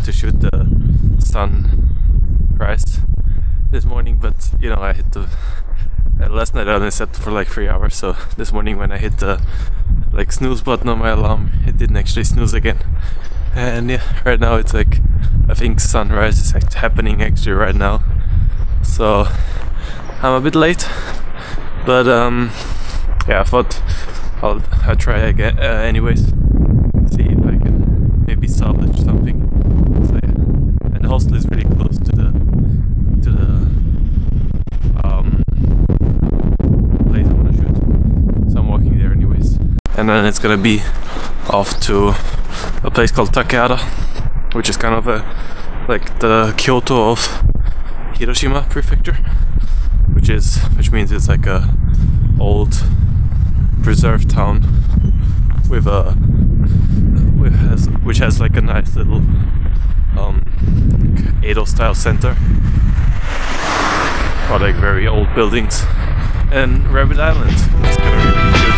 to shoot the sunrise this morning, but you know, I hit the last night I only slept for like 3 hours, so this morning when I hit the like snooze button on my alarm, it didn't actually snooze again. And yeah, right now it's like, I think sunrise is happening actually right now, so I'm a bit late, but yeah, I thought I'll try again anyways, see if I can maybe salvage something. So yeah, and the hostel is really close to the place I want to shoot, so I'm walking there anyways. And then it's gonna be off to a place called Takehara, which is kind of like the Kyoto of Hiroshima prefecture, which means it's like a old preserved town which has like a nice little Edo style center, or like very old buildings, and Rabbit Island. It's gonna be really good.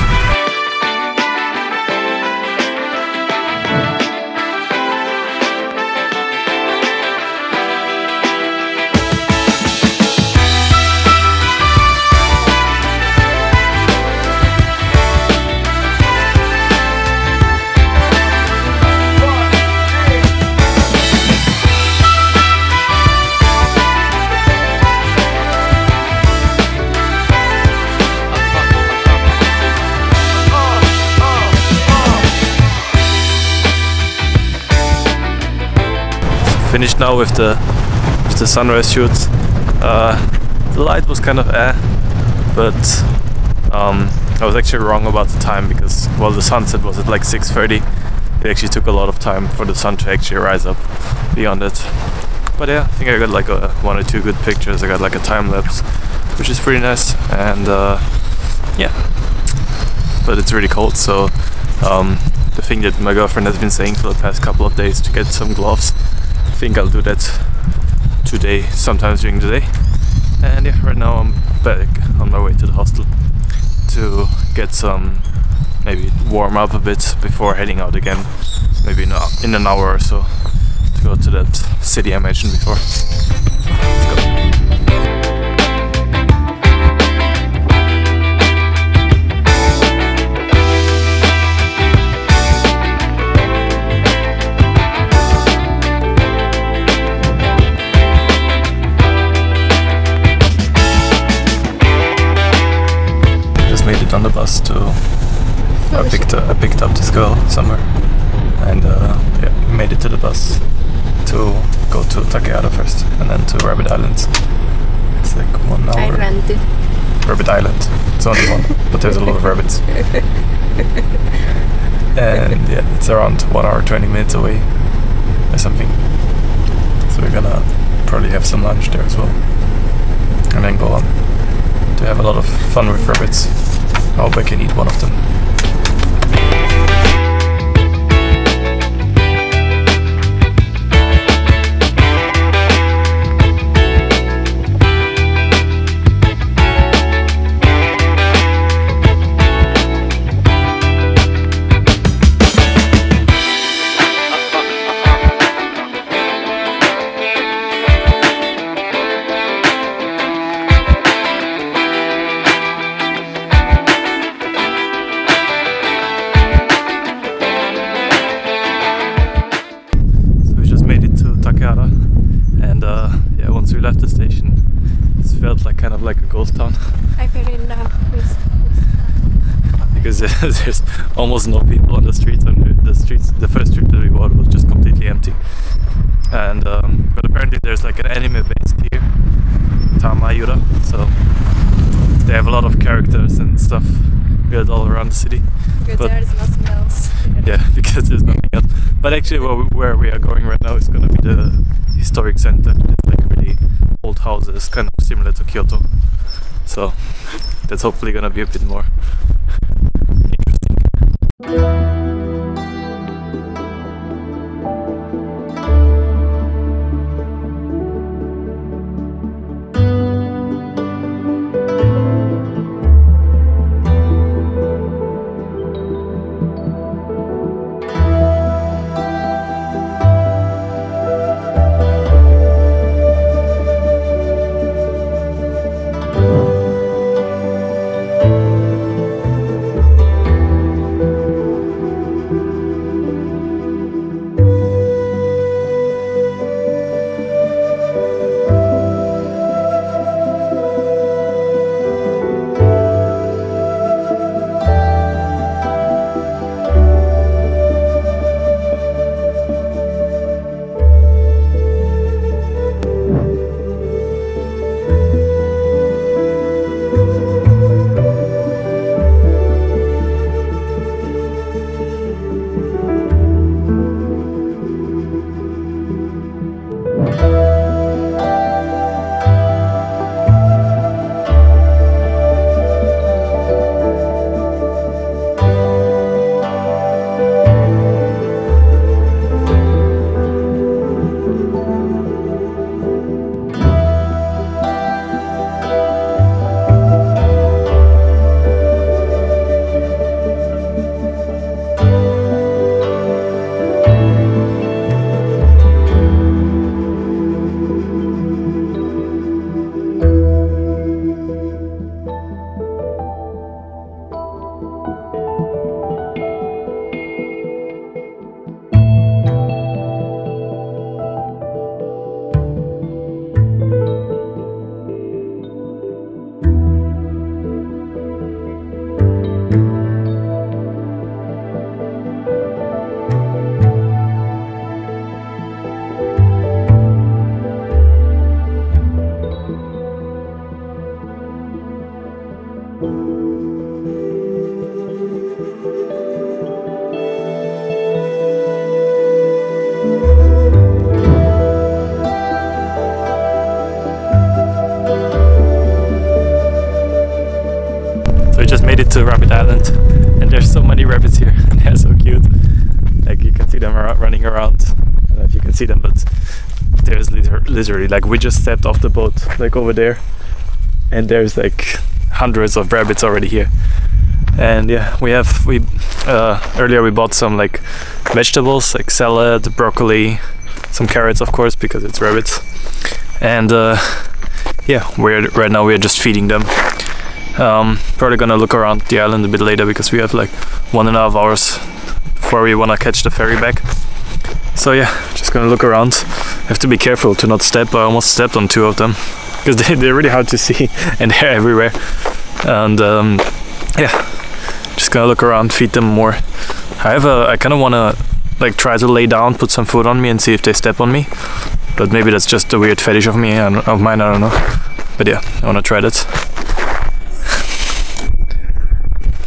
Finished now with the sunrise shoots. The light was kind of but I was actually wrong about the time, because well, the sunset was at like 6:30. It actually took a lot of time for the sun to actually rise up beyond it. But yeah, I think I got like one or two good pictures. I got like a time lapse, which is pretty nice, and yeah. But it's really cold, so the thing that my girlfriend has been saying for the past couple of days to get some gloves. I think I'll do that today, sometimes during the day. And yeah, right now I'm back on my way to the hostel to get some, maybe warm up a bit before heading out again, maybe in an hour or so, to go to that city I mentioned before. Let's go. On the bus to I picked up this girl somewhere, and yeah, made it to the bus to go to Takehara first, and then to Rabbit Island. It's like 1 hour. Rabbit Island. It's only one, but there's a lot of rabbits. And yeah, it's around 1 hour 20 minutes away or something. So we're gonna probably have some lunch there as well, and then go on to have a lot of fun with rabbits. I hope I can eat one of them. And yeah, once we left the station, it felt like kind of like a ghost town. I fell in love with because there's almost no people on the streets, and the first street that we walked was just completely empty. And but apparently there's like an anime base here, Tamayura, so they have a lot of characters and stuff built all around the city. Because there's nothing else. Yeah, because there's nothing else. But actually where we are going right now is going to be the historic center. It's like really old houses, kind of similar to Kyoto. So that's hopefully going to be a bit more interesting. made it to Rabbit Island, and there's so many rabbits here, and they're so cute. Like you can see them running around. I don't know if you can see them, but there's literally like we just stepped off the boat, like over there, and there's like hundreds of rabbits already here. And yeah, earlier we bought some like vegetables, like salad, broccoli, some carrots of course because it's rabbits. And yeah, right now we're just feeding them. Probably gonna look around the island a bit later because we have like 1.5 hours before we wanna catch the ferry back. So yeah, just gonna look around. Have to be careful to not step. I almost stepped on 2 of them because they're really hard to see and they're everywhere. And yeah, just gonna look around, feed them more. I kind of wanna like try to lay down, put some food on me and see if they step on me. But maybe that's just a weird fetish of mine, I don't know. But yeah, I wanna try that.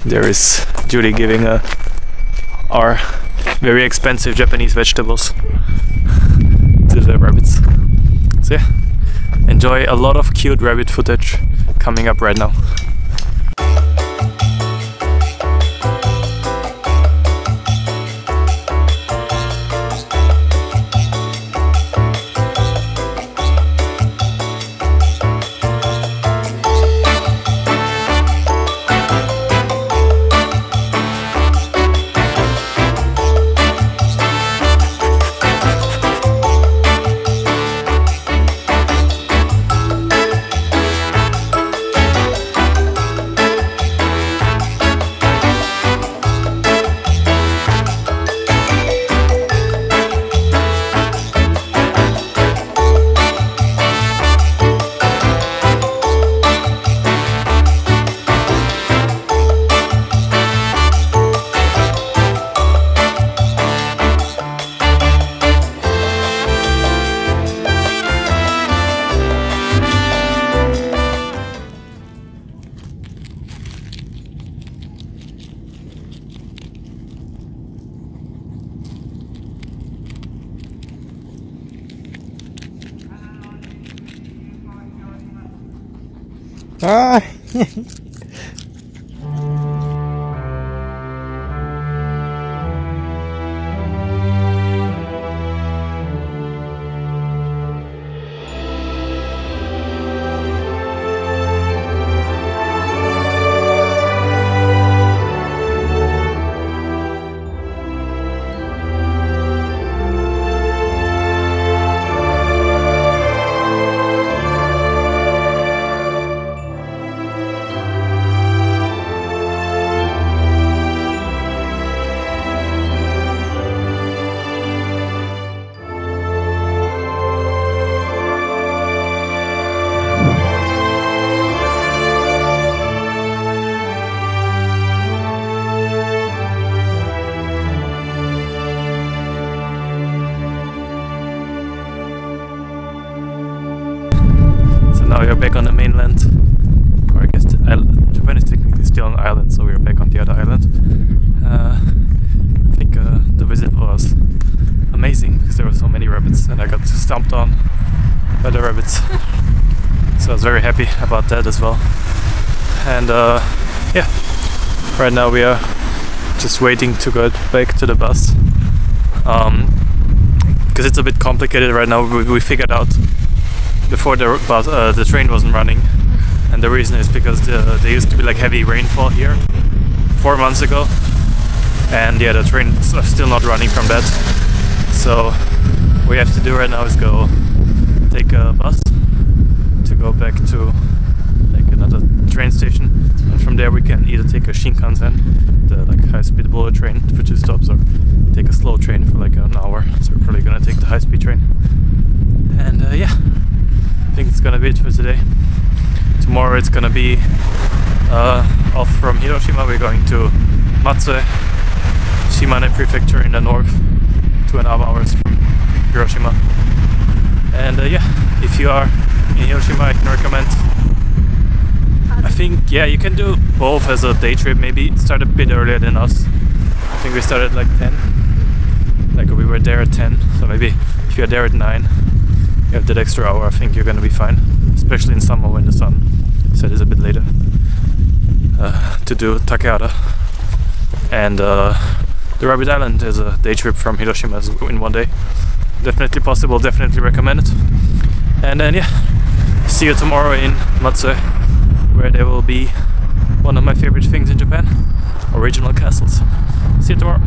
There is Julie giving our very expensive Japanese vegetables to the rabbits. So yeah, enjoy a lot of cute rabbit footage coming up right now. Ah! Now we are back on the mainland, or I guess Japan is technically still an island, so we are back on the other island. I think the visit was amazing because there were so many rabbits and I got stomped on by the rabbits. So I was very happy about that as well. And yeah, right now we are just waiting to go back to the bus. Because it's a bit complicated right now. We figured out before the train wasn't running, and the reason is because there used to be like heavy rainfall here 4 months ago, and yeah, the trains are still not running from that. So what we have to do right now is go take a bus to go back to like another train station, and from there we can either take a Shinkansen, the like high-speed bullet train for 2 stops, or take a slow train for like an hour. So we're probably gonna take the high-speed train. And yeah, I think it's gonna be it for today. Tomorrow it's gonna be off from Hiroshima. We're going to Matsue, Shimane prefecture in the north, 2.5 hours from Hiroshima. And yeah, if you are in Hiroshima, I can recommend. I think yeah, you can do both as a day trip. Maybe start a bit earlier than us. I think we started like 10. Like we were there at 10. So maybe if you're there at 9, you have that extra hour. I think you're gonna be fine, especially in summer when the sun set is a bit later. to do Takehara. And the Rabbit Island is a day trip from Hiroshima in one day. Definitely possible, definitely recommend it. And then yeah, see you tomorrow in Matsue, where there will be one of my favorite things in Japan, original castles. See you tomorrow.